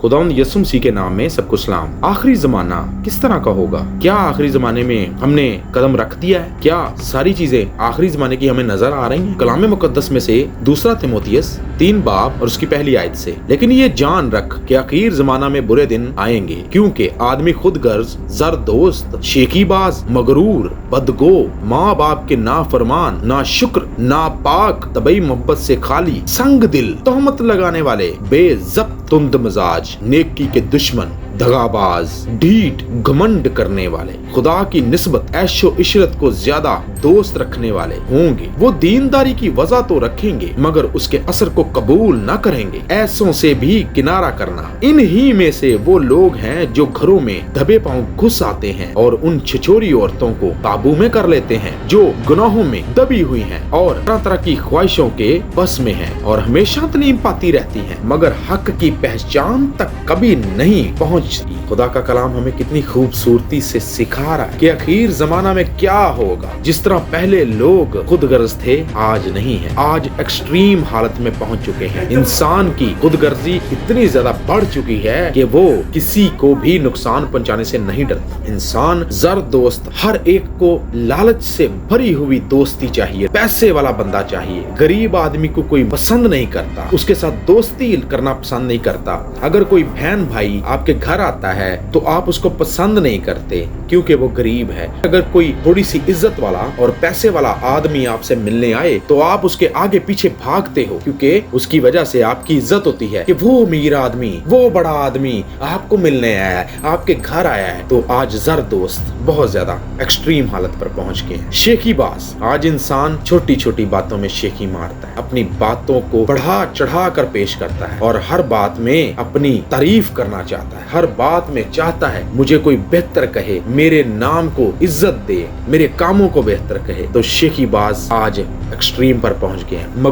खुदावंद यसु मसीह के नाम में सबको सलाम। आखिरी जमाना किस तरह का होगा? क्या आखिरी जमाने में हमने कदम रख दिया है? क्या सारी चीजें आखिरी जमाने की हमें नजर आ रही हैं? कलाम मुकद्दस में से 2 तिमोथियस 3 बाब और उसकी पहली आयत से, लेकिन ये जान रख कि आखिर जमाना में बुरे दिन आएंगे, क्योंकि आदमी खुद गर्ज, जरदोस्त, शेकीबाज, मगरूर, बदगो, माँ बाप के नाफरमान, ना शुक्र, ना पाक, तबई मोहब्बत से खाली, संग दिल, तोहमत लगाने वाले, बेज़ब्त, तुंद मजाज, नेकी के दुश्मन, दगाबाज, ढीठ, घमंड करने वाले, खुदा की निस्बत ऐशो इशरत को ज्यादा दोस्त रखने वाले होंगे। वो दीनदारी की वजह तो रखेंगे मगर उसके असर को कबूल न करेंगे। ऐसों से भी किनारा करना। इन्हीं में से वो लोग हैं जो घरों में दबे पांव घुस आते हैं और उन छिछोरी औरतों को काबू में कर लेते हैं जो गुनाहों में दबी हुई हैं और तरह तरह की ख्वाहिशों के बस में हैं और हमेशा तलीम पाती रहती हैं मगर हक की पहचान तक कभी नहीं पहुँचती। खुदा का कलाम हमें कितनी खूबसूरती से सिखा रहा है कि आखिर जमाना में क्या होगा। जिस तरह पहले लोग खुदगर्ज थे, आज नहीं है। आज एक्सट्रीम हालत में पहुंच चुके हैं। इंसान की खुदगर्जी इतनी ज्यादा बढ़ चुकी है कि वो किसी को भी नुकसान पहुंचाने से नहीं डरता। इंसान जर दोस्त, हर एक को लालच से भरी हुई दोस्ती चाहिए। पैसे वाला बंदा चाहिए। गरीब आदमी को कोई पसंद नहीं करता, उसके साथ दोस्ती करना पसंद नहीं करता। अगर कोई बहन भाई आपके घर आता है तो आप उसको पसंद नहीं करते क्योंकि वो गरीब है। अगर कोई थोड़ी सी इज्जत वाला और पैसे वाला आदमी आपसे मिलने आए तो आप उसके आगे पीछे भागते हो क्योंकि उसकी वजह से आपकी इज्जत होती है कि वो अमीर आदमी, वो बड़ा आदमी आपको मिलने आया है, आपके घर आया है। तो आज जर दोस्त बहुत ज्यादा एक्सट्रीम हालत पर पहुंच गए हैं। शेखीबाज, आज इंसान छोटी छोटी बातों में शेखी मारता है, अपनी बातों को बढ़ा चढ़ा कर पेश करता है और हर बात में अपनी तारीफ करना चाहता है। हर बात में चाहता है मुझे कोई बेहतर कहे, मेरे नाम को इज्जत दे, मेरे कामों को बेहतर कहे। तो शेखीबाज आज एक्सट्रीम पर पहुंच गए हैं।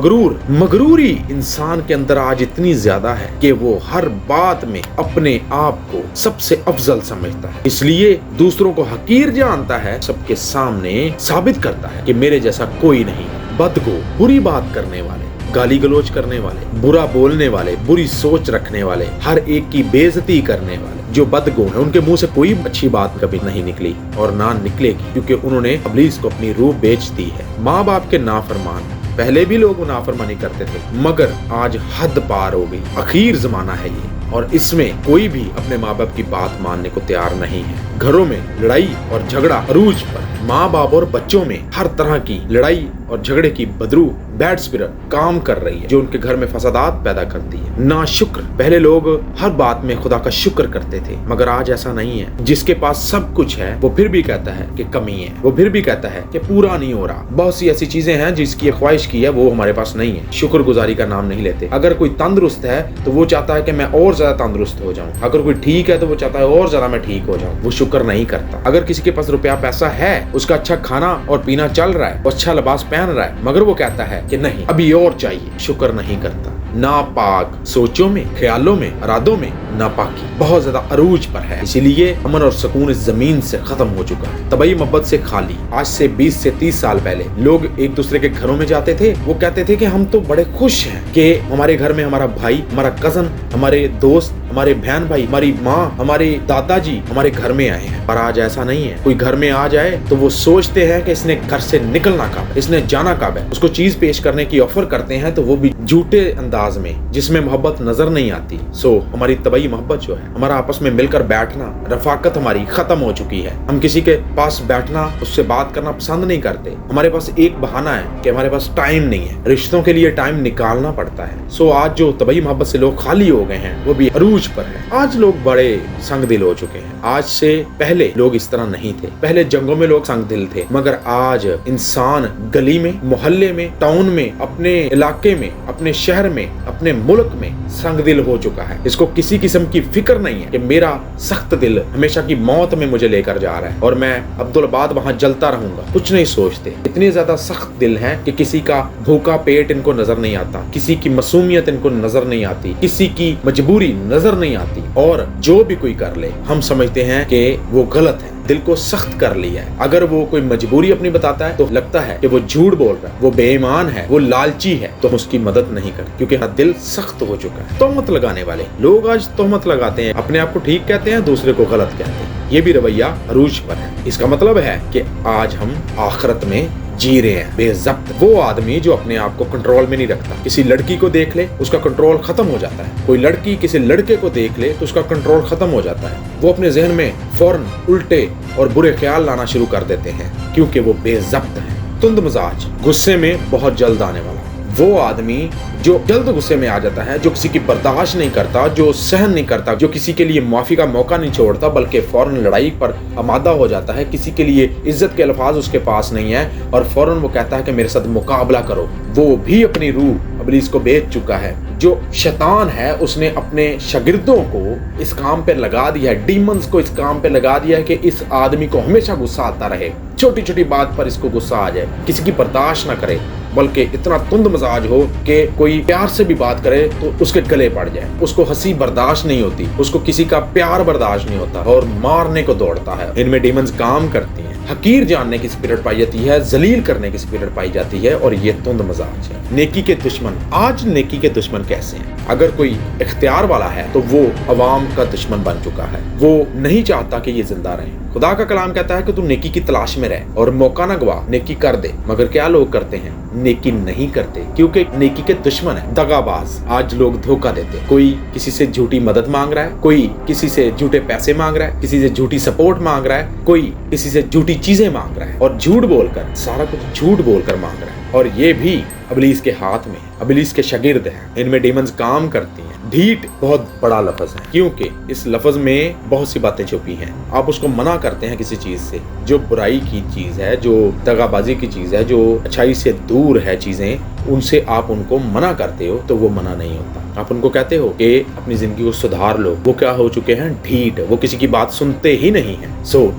मगरूरी इंसान के अंदर आज इतनी ज्यादा है कि वो हर बात में अपने आप को सबसे अफजल समझता है, इसलिए दूसरों को हकीर जानता है, सबके सामने साबित करता है कि मेरे जैसा कोई नहीं। बदगो, बुरी बात करने वाले, गाली गलोच करने वाले, बुरा बोलने वाले, बुरी सोच रखने वाले, हर एक की बेइज्जती करने वाले, जो बदगो है, उनके मुंह से कोई अच्छी बात कभी नहीं निकली और ना निकलेगी क्योंकि उन्होंने इब्लीस को अपनी रूह बेच दी है। माँ बाप के नाफरमान, पहले भी लोग नाफरमानी करते थे मगर आज हद पार हो गई। आखिर जमाना है ये और इसमें कोई भी अपने माँ बाप की बात मानने को तैयार नहीं है। घरों में लड़ाई और झगड़ा अरूज पर, माँ बाप और बच्चों में हर तरह की लड़ाई और झगड़े की बदरू बैड स्पिरिट काम कर रही है जो उनके घर में फसादात पैदा करती है। ना शुक्र, पहले लोग हर बात में खुदा का शुक्र करते थे मगर आज ऐसा नहीं है। जिसके पास सब कुछ है वो फिर भी कहता है कि कमी है, वो फिर भी कहता है कि पूरा नहीं हो रहा। बहुत सी ऐसी चीजें हैं जिसकी ख्वाहिश की है वो हमारे पास नहीं है। शुक्रगुजारी का नाम नहीं लेते। अगर कोई तंदुरुस्त है तो वो चाहता है कि मैं और ज्यादा तंदुरुस्त हो जाऊं। अगर कोई ठीक है तो वो चाहता है और ज्यादा मैं ठीक हो जाऊं। वो शुक्र नहीं करता। अगर किसी के पास रुपया पैसा है, उसका अच्छा खाना और पीना चल रहा है, अच्छा लिबास पहन रहा है, मगर वो कहता है कि नहीं अभी और चाहिए, शुक्र नहीं करता। नापाक सोचों में, ख्यालों में, इरादों में नापाकी बहुत ज्यादा अरूज पर है। इसीलिए अमन और सुकून इस जमीन से खत्म हो चुका है। तबई मोहब्बत से खाली। आज से 20 से 30 साल पहले लोग एक दूसरे के घरों में जाते थे, वो कहते थे कि हम तो बड़े खुश हैं कि हमारे घर में हमारा भाई, हमारा कजन, हमारे दोस्त, हमारे बहन भाई, हमारी माँ, हमारे दादाजी हमारे घर में आए हैं। पर आज ऐसा नहीं है। कोई घर में आ जाए तो वो सोचते हैं कि इसने घर से निकलना कब है, इसने जाना कब है। उसको चीज पेश करने की ऑफर करते हैं तो वो भी झूठे अंदाज में जिसमें मोहब्बत नजर नहीं आती। सो हमारी तबई मोहब्बत जो है, हमारा आपस में मिलकर बैठना, रफाकत हमारी खत्म हो चुकी है। हम किसी के पास बैठना, उससे बात करना पसंद नहीं करते। हमारे पास एक बहाना है कि हमारे पास टाइम नहीं है। रिश्तों के लिए टाइम निकालना पड़ता है। सो आज जो तबई मोहब्बत से लोग खाली हो गए हैं वो भी अरूज पर है। आज लोग बड़े संग दिल हो चुके हैं। आज से पहले लोग इस तरह नहीं थे। पहले जंगों में लोग संग दिल थे मगर आज इंसान गली में, मोहल्ले में, टाउन में, अपने इलाके में, अपने शहर में, अपने मुल्क में संग दिल हो चुका है। इसको किसी किस्म की फिक्र नहीं है कि मेरा सख्त दिल हमेशा की मौत में मुझे लेकर जा रहा है और मैं अब्दुलबाद वहां जलता रहूंगा। कुछ नहीं सोचते। इतने ज्यादा सख्त दिल हैं कि किसी का भूखा पेट इनको नजर नहीं आता, किसी की मासूमियत इनको नजर नहीं आती, किसी की मजबूरी नजर नहीं आती और जो भी कोई कर ले हम समझते हैं कि वो गलत है। दिल को सख्त कर लिया है। अगर वो कोई मजबूरी अपनी बताता है तो लगता है कि वो झूठ बोल रहा है, वो बेईमान है, वो लालची है, तो उसकी मदद नहीं कर, क्योंकि दिल सख्त हो चुका है। तोहमत लगाने वाले लोग आज तोहमत लगाते हैं, अपने आप को ठीक कहते हैं, दूसरे को गलत कहते हैं। ये भी रवैया अरूज पर है। इसका मतलब है कि आज हम आखिरत में जी रहे हैं बेज़ब्त। वो आदमी जो अपने आप को कंट्रोल में नहीं रखता, किसी लड़की को देख ले उसका कंट्रोल खत्म हो जाता है, कोई लड़की किसी लड़के को देख ले तो उसका कंट्रोल खत्म हो जाता है। वो अपने जहन में फौरन उल्टे और बुरे ख्याल लाना शुरू कर देते हैं, क्योंकि वो बेज़ब्त है। तुंद मिजाज, गुस्से में बहुत जल्द आने वाला, वो आदमी जो जल्द गुस्से में आ जाता है, जो किसी की बर्दाश्त नहीं करता, जो सहन नहीं करता, जो किसी के लिए माफी का मौका नहीं छोड़ता, बल्कि फौरन लड़ाई पर आमादा हो जाता है। किसी के लिए इज्जत के अल्फाज उसके पास नहीं है और फौरन वो कहता है कि मेरे साथ मुकाबला करो। वो भी अपनी रूह इब्लीस को बेच चुका है। जो शैतान है उसने अपने शागिर्दों को इस काम पे लगा दिया है, डीमंस को इस काम पे लगा दिया है कि इस आदमी को हमेशा गुस्सा आता रहे, छोटी छोटी बात पर इसको गुस्सा आ जाए, किसी की बर्दाश्त ना करे, बल्कि इतना तुंद मिजाज हो कि कोई प्यार से भी बात करे तो उसके गले पड़ जाए। उसको हंसी बर्दाश्त नहीं होती, उसको किसी का प्यार बर्दाश्त नहीं होता और मारने को दौड़ता है। इनमें डीमंस काम करती हैं। हकीर जानने की स्पिरिट पाई जाती है, जलील करने की स्पिरिट पाई जाती है, और ये तुंद मिजाज है। नेकी के दुश्मन, आज नेकी के दुश्मन कैसे हैं? अगर कोई इख्तियार वाला है तो वो अवाम का दुश्मन बन चुका है। वो नहीं चाहता कि ये जिंदा रहे। खुदा का कलाम कहता है कि तू नेकी की तलाश में रह और मौका ना गवा, नेकी कर दे। मगर क्या लोग करते हैं? नेकी नहीं करते, क्योंकि नेकी के दुश्मन है दगाबाज। आज लोग धोखा देते, कोई किसी से झूठी मदद मांग रहा है, कोई किसी से झूठे पैसे मांग रहा है, किसी से झूठी सपोर्ट मांग रहा है, कोई किसी से झूठी चीजें मांग रहा है, और झूठ बोलकर, सारा कुछ झूठ बोलकर मांग रहा है। और ये भी इब्लीस के हाथ में, इब्लीस के शागिर्द हैं। इनमें डीमंस काम करती हैं। ढीठ बहुत बड़ा लफ्ज है, क्योंकि इस लफ्ज में बहुत सी बातें छुपी हैं। आप उसको मना करते हैं किसी चीज से, जो बुराई की चीज है, जो दगाबाजी की चीज है, जो अच्छाई से दूर है चीजें, उनसे आप उनको मना करते हो तो वो मना नहीं होता। आप उनको कहते हो कि अपनी जिंदगी को सुधार लो, वो क्या हो चुके हैं? ढीठ। वो किसी की बात सुनते ही नहीं है।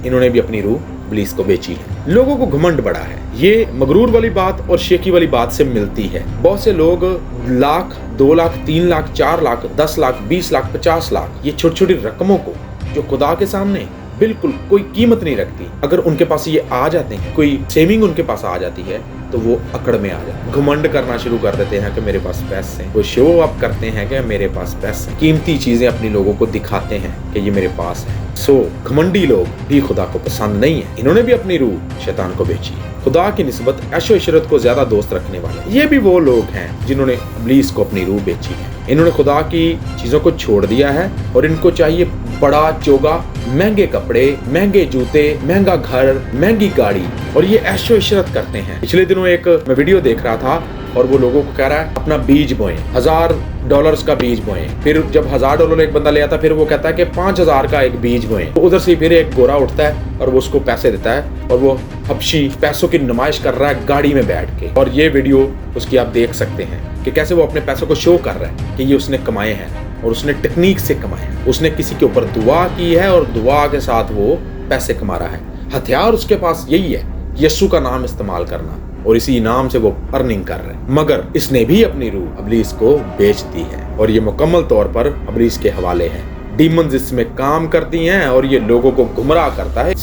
इन्होंने भी अपनी रूह इब्लीस को बेची है। लोगों को घमंड बड़ा है। ये मगरूर वाली बात और शेखी वाली बात से मिलती है। बहुत से लोग लाख, 2 लाख, 3 लाख, 4 लाख, 10 लाख, 20 लाख, 50 लाख, ये छोटी छोटी रकमों को जो खुदा के सामने बिल्कुल कोई कीमत नहीं रखती, अगर उनके पास ये आ जाते हैं, कोई सेविंग उनके पास आ जाती है, तो वो अकड़ में आ जाते हैं। घमंड करना शुरू कर देते हैं कि मेरे पास पैसे हैं। वो शो अप करते हैं कि मेरे पास पैसे हैं। कीमती चीजें अपनी लोगों को दिखाते हैं कि ये मेरे पास है। घमंडी लोग भी खुदा को पसंद नहीं है। इन्होंने भी अपनी रूह शैतान को बेची है। खुदा की निस्बत ऐशो इशरत को ज्यादा दोस्त रखने वाले, ये भी वो लोग हैं जिन्होंने इब्लीस को अपनी रूह बेची है। इन्होंने खुदा की चीजों को छोड़ दिया है और इनको चाहिए बड़ा चोगा, महंगे कपड़े, महंगे जूते, महंगा घर, महंगी गाड़ी, और ये ऐशो इशरत करते हैं। पिछले दिनों एक मैं वीडियो देख रहा था और वो लोगों को कह रहा है अपना बीज बोएं, $1000 का बीज बोएं। फिर जब $1000 एक बंदा ले आता, फिर वो कहता है कि 5000 का एक बीज बोएं। तो उधर से फिर एक गोरा उठता है और वो उसको पैसे देता है और वो हबशी पैसों की नुमाइश कर रहा है गाड़ी में बैठ के। और ये वीडियो उसकी आप देख सकते हैं कि कैसे वो अपने पैसों को शो कर रहा है कि ये उसने कमाए हैं और उसने टेक्निक से कमाए हैं। उसने किसी के ऊपर दुआ की है और दुआ के साथ वो पैसे कमा रहा है। हथियार उसके पास यही है, यीशु का नाम इस्तेमाल करना, और इसी इनाम से वो अर्निंग कर रहे हैं। मगर इसने भी अपनी रूह इब्लीस को बेच दी है और ये मुकम्मल तौर पर इब्लीस के हवाले है। डीमंस इसमें काम करती हैं और ये लोगों को गुमराह करता है।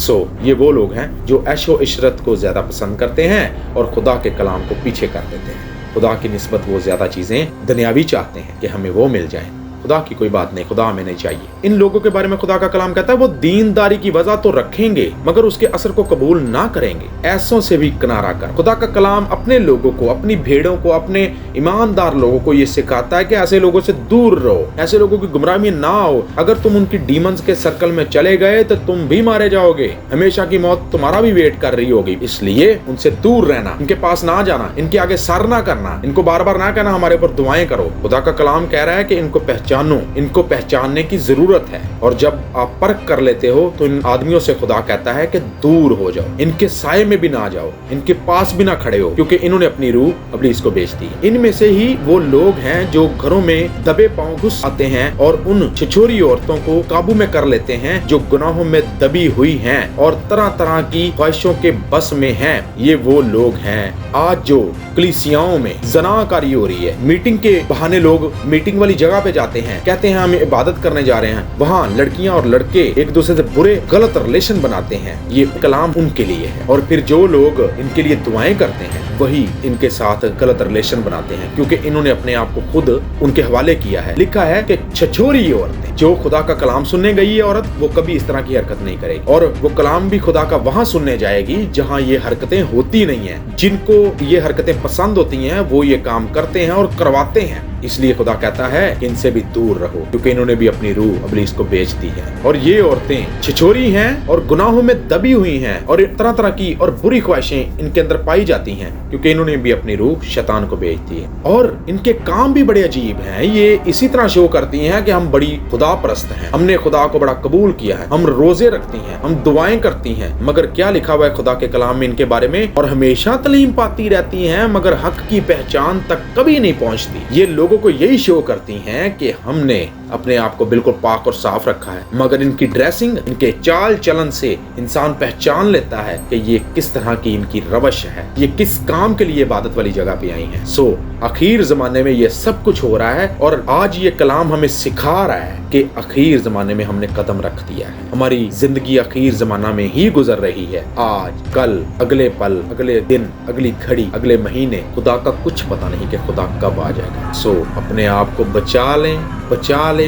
ये वो लोग हैं जो ऐशो इशरत को ज्यादा पसंद करते हैं और खुदा के कलाम को पीछे कर देते हैं। खुदा की निस्बत वो ज्यादा चीजें दुनियावी चाहते हैं कि हमें वो मिल जाए। खुदा की कोई बात नहीं, खुदा हमें नहीं चाहिए। इन लोगों के बारे में खुदा का कलाम कहता है वो दीनदारी की वजह तो रखेंगे मगर उसके असर को कबूल ना करेंगे। ऐसों से भी किनारा कर। खुदा का कलाम अपने लोगों को, अपनी भेड़ों को, अपने ईमानदार लोगों को ये सिखाता है कि ऐसे लोगों से दूर रहो, ऐसे लोगों की गुमराही में ना आओ। अगर तुम उनकी डीमंस के सर्कल में चले गए तो तुम भी मारे जाओगे, हमेशा की मौत तुम्हारा भी वेट कर रही होगी। इसलिए उनसे दूर रहना, इनके पास ना जाना, इनके आगे सर ना करना, इनको बार बार ना कहना हमारे ऊपर दुआएं करो। खुदा का कलाम कह रहा है कि इनको इनको पहचानने की जरूरत है। और जब आप परख कर लेते हो तो इन आदमियों से खुदा कहता है कि दूर हो जाओ, इनके साये में भी ना जाओ, इनके पास भी ना खड़े हो, क्योंकि इन्होंने अपनी रूह इब्लीस को बेच दी। इनमें से ही वो लोग हैं जो घरों में दबे पांव घुस आते हैं और उन छिछोरी औरतों को काबू में कर लेते हैं जो गुनाहों में दबी हुई हैं और तरह तरह की ख्वाहिशों के बस में हैं। ये वो लोग हैं आज जो कलीसियाओं में जनाकारी हो रही है। मीटिंग के बहाने लोग मीटिंग वाली जगह पे जाते हैं, कहते हैं हम इबादत करने जा रहे हैं, वहाँ लड़कियां और लड़के एक दूसरे से बुरे गलत रिलेशन बनाते हैं। ये कलाम उनके लिए है। और फिर जो लोग इनके लिए दुआएं करते हैं वही इनके साथ गलत रिलेशन बनाते हैं, क्योंकि इन्होंने अपने आप को खुद उनके हवाले किया है। लिखा है कि छछोरी औरतें, जो खुदा का कलाम सुनने गई है औरत, वो कभी इस तरह की हरकत नहीं करेगी, और वो कलाम भी खुदा का वहां सुनने जाएगी जहां ये हरकतें होती नहीं है। जिनको ये हरकतें पसंद होती हैं वो ये काम करते हैं और करवाते हैं। इसलिए खुदा कहता है कि इनसे भी दूर रहो, क्योंकि इन्होंने भी अपनी रूह इब्लीस को बेच दी है। और ये औरतें छिछोरी हैं और गुनाहों में दबी हुई हैं, और तरह तरह की और बुरी ख्वाहिशें इनके अंदर पाई जाती हैं, क्योंकि इन्होंने भी अपनी रूह शैतान को बेच दी है। और इनके काम भी बड़े अजीब हैं। ये इसी तरह शो करती हैं कि हम बड़ी खुदा परस्त हैं, हमने खुदा को बड़ा कबूल किया है, हम रोजे रखती हैं, हम दुआएं करती हैं, मगर क्या लिखा हुआ है खुदा के कलाम में इनके बारे में? और हमेशा तालीम पाती रहती हैं, मगर हक की पहचान तक कभी नहीं पहुंचती। ये लोगों को यही शो करती हैं कि हमने अपने आप को बिल्कुल पाक और साफ रखा है, मगर इनकी ड्रेसिंग, इनके चाल चलन से इंसान पहचान लेता है कि ये किस तरह की इनकी रवश है, ये किस काम के लिए इबादत वाली जगह पे आई हैं। सो आखिर जमाने में ये सब कुछ हो रहा है, और आज ये कलाम हमें सिखा रहा है कि आखिर जमाने में हमने कदम रख दिया है। हमारी जिंदगी आखिर जमाना में ही गुजर रही है। आज, कल, अगले पल, अगले दिन, अगली घड़ी, अगले महीने, खुदा का कुछ पता नहीं कि खुदा कब आ जाएगा। सो अपने आप को बचा लें, बचा ले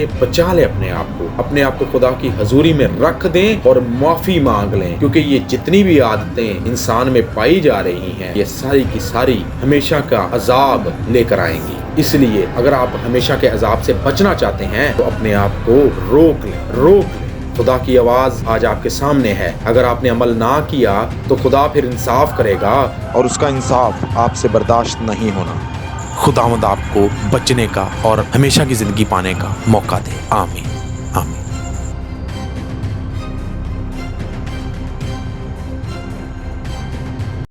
अपने आप को खुदा की हजूरी में रख दें और माफी मांग लें, क्योंकि ये जितनी भी आदतें इंसान में पाई जा रही हैं, ये सारी की सारी हमेशा का अजाब लेकर आएंगी। इसलिए अगर आप हमेशा के अजाब से बचना चाहते हैं तो अपने आप को रोक लें। खुदा की आवाज आज आपके सामने है। अगर आपने अमल ना किया तो खुदा फिर इंसाफ करेगा, और उसका इंसाफ आपसे बर्दाश्त नहीं होना। खुदावंद आपको बचने का और हमेशा की जिंदगी पाने का मौका दे। आमीन, आमीन।